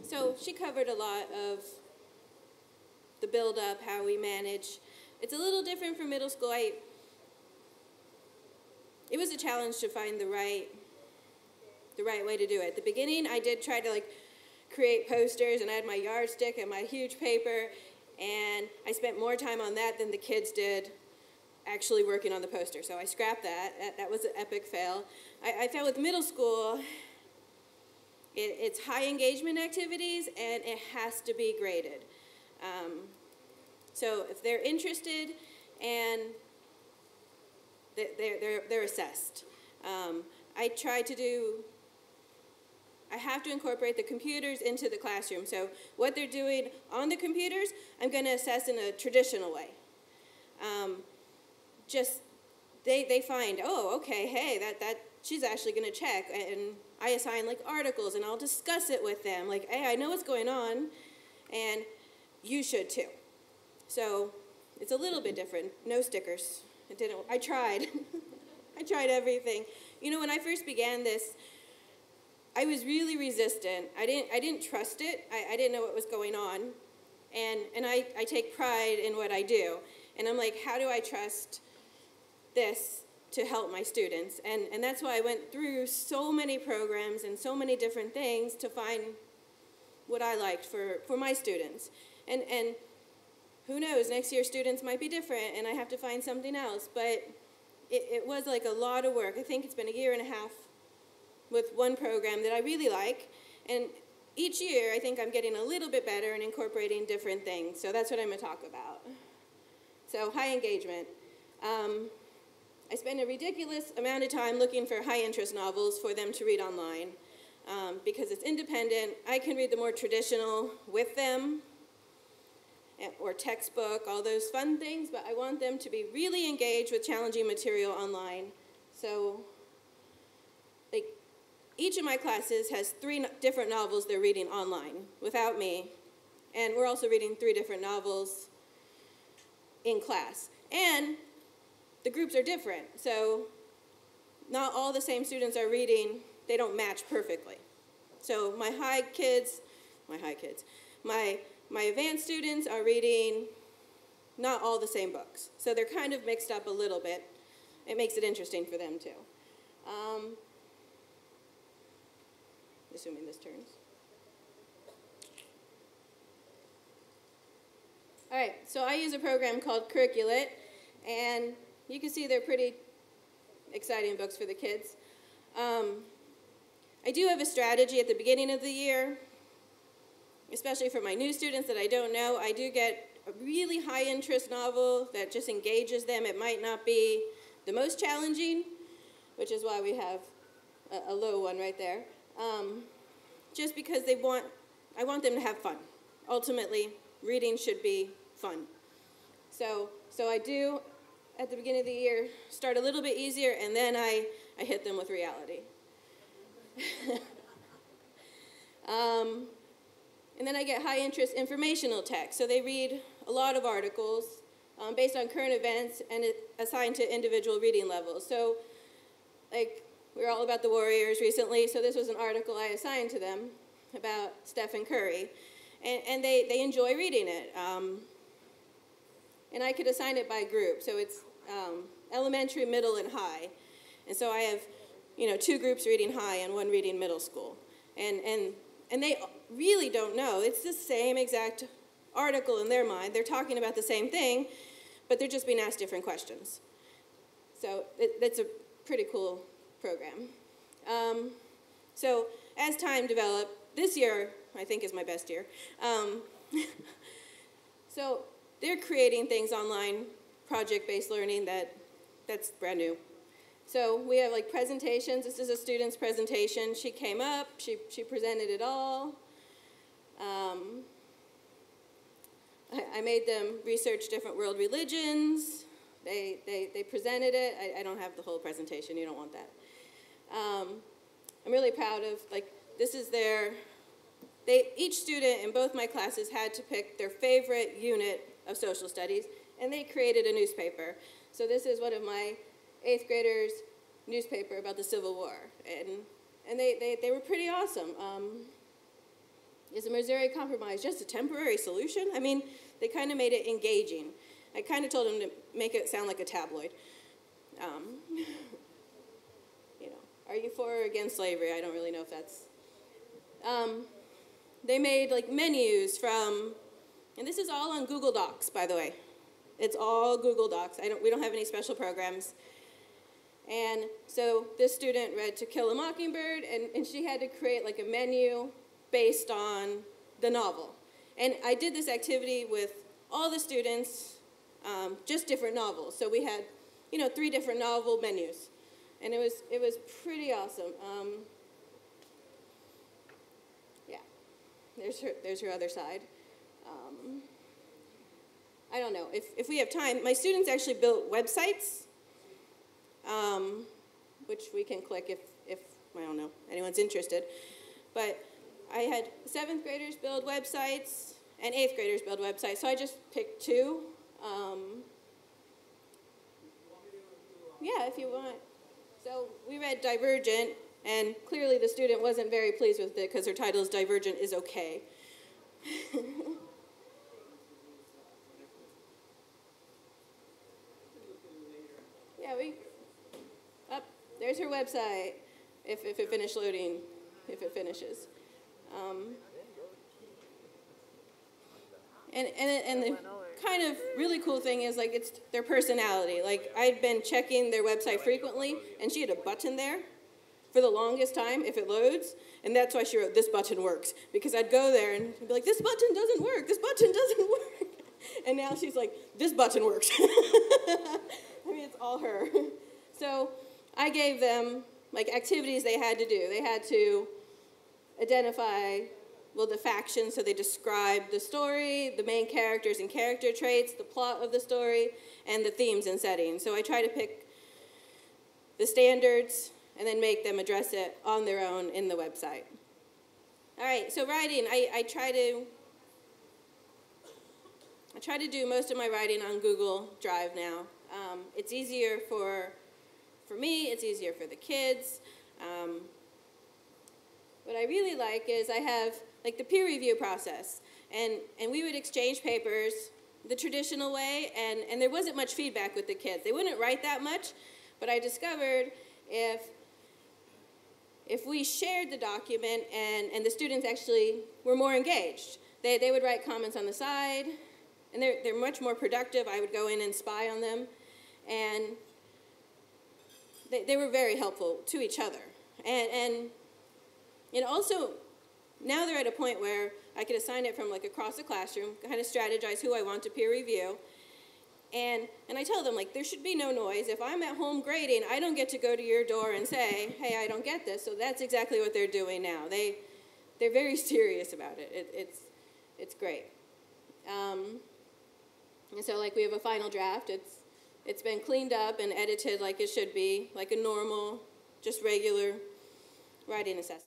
So she covered a lot of the build-up, how we manage. It's a little different from middle school. It was a challenge to find the right way to do it. At the beginning, I did try to create posters, and I had my yardstick and my huge paper, and I spent more time on that than the kids did actually working on the poster. So I scrapped that. That was an epic fail. I found with middle school, it's high engagement activities, and it has to be graded. So if they're interested, and they're assessed. I have to incorporate the computers into the classroom. So what they're doing on the computers, I'm going to assess in a traditional way. They find, oh, okay, hey, that she's actually going to check. And I assign articles, and I'll discuss it with them. Hey, I know what's going on, and you should too. So it's a little bit different. No stickers. I tried. I tried everything. When I first began this, I was really resistant. I didn't trust it. I didn't know what was going on. And I take pride in what I do. And I'm like, how do I trust this to help my students? And that's why I went through so many programs and so many different things to find what I liked for my students. And who knows, next year students might be different, and I have to find something else. But it was a lot of work. I think it's been a year and a half with one program that I really like. And each year, I think I'm getting a little bit better and incorporating different things. So that's what I'm going to talk about. So high engagement. I spend a ridiculous amount of time looking for high-interest novels for them to read online. Because it's independent, I can read the more traditional with them, or textbook, all those fun things, but I want them to be really engaged with challenging material online. So each of my classes has 3 different novels they're reading online without me, and we're also reading 3 different novels in class. And the groups are different, so not all the same students are reading. They don't match perfectly. So my advanced students are reading not all the same books. So they're kind of mixed up a little bit. It makes it interesting for them too. Assuming this turns. All right, so I use a program called Curriculate, and you can see they're pretty exciting books for the kids. I do have a strategy at the beginning of the year, especially for my new students that I don't know. I do get a really high-interest novel that just engages them. It might not be the most challenging, which is why we have a low one right there. Just because I want them to have fun. Ultimately, reading should be fun. So I do, at the beginning of the year, start a little bit easier, and then I hit them with reality. And then I get high-interest informational text. So they read a lot of articles based on current events and assigned to individual reading levels. So, we were all about the Warriors recently, so this was an article I assigned to them about Stephen Curry. And they enjoy reading it. And I could assign it by group. So it's elementary, middle, and high. And so I have, 2 groups reading high and 1 reading middle school. And they really don't know. It's the same exact article in their mind. They're talking about the same thing, but they're just being asked different questions. So that's a pretty cool program. So as time developed, this year I think is my best year. So they're creating things online, project-based learning that's brand new. So we have presentations. This is a student's presentation. She came up, she presented it all. I made them research different world religions. They presented it. I don't have the whole presentation. You don't want that. I'm really proud of, this is each student in both my classes had to pick their favorite unit of social studies, and they created a newspaper. So this is one of my 8th graders' newspaper about the Civil War, and they were pretty awesome. Is the Missouri Compromise just a temporary solution? I mean, they kind of made it engaging. I kind of told them to make it sound like a tabloid. You know, are you for or against slavery? I don't really know if that's... They made like menus from, and this is all on Google Docs, by the way. It's all Google Docs. We don't have any special programs. And so this student read To Kill a Mockingbird, and she had to create like a menu based on the novel. And I did this activity with all the students, just different novels. So we had, 3 different novel menus. And it was pretty awesome. Yeah, there's her other side. I don't know, if we have time, my students actually built websites, which we can click if I don't know, anyone's interested. But I had 7th graders build websites and 8th graders build websites, so I just picked 2. Yeah, if you want. So we read Divergent, and clearly the student wasn't very pleased with it because her title is Divergent is Okay. Yeah, there's her website, if it finished loading, if it finishes. And the kind of really cool thing is, like, it's their personality. Like, I'd been checking their website frequently, and she had a button there for the longest time if it loads, and that's why she wrote, "This button works," because I'd go there and be like, "This button doesn't work, this button doesn't work." And now she's like, "This button works." I mean, it's all her. So I gave them, like, activities they had to do. They had to identify, the factions, so they described the story, the main characters and character traits, the plot of the story, and the themes and settings. So I try to pick the standards and then make them address it on their own in the website. All right, so writing, I try to do most of my writing on Google Drive now. It's easier for me, it's easier for the kids. What I really like is I have, like, the peer review process, and we would exchange papers the traditional way, and there wasn't much feedback with the kids. They wouldn't write that much, but I discovered if we shared the document and the students actually were more engaged, they would write comments on the side, and they're much more productive. I would go in and spy on them, and they were very helpful to each other. And also, now they're at a point where I could assign it from, like, across the classroom, kind of strategize who I want to peer review. And I tell them, like, there should be no noise. If I'm at home grading, I don't get to go to your door and say, "Hey, I don't get this." So that's exactly what they're doing now. They're very serious about it. It's great. And so, like, we have a final draft. It's been cleaned up and edited like it should be, like a normal, just regular writing assessment.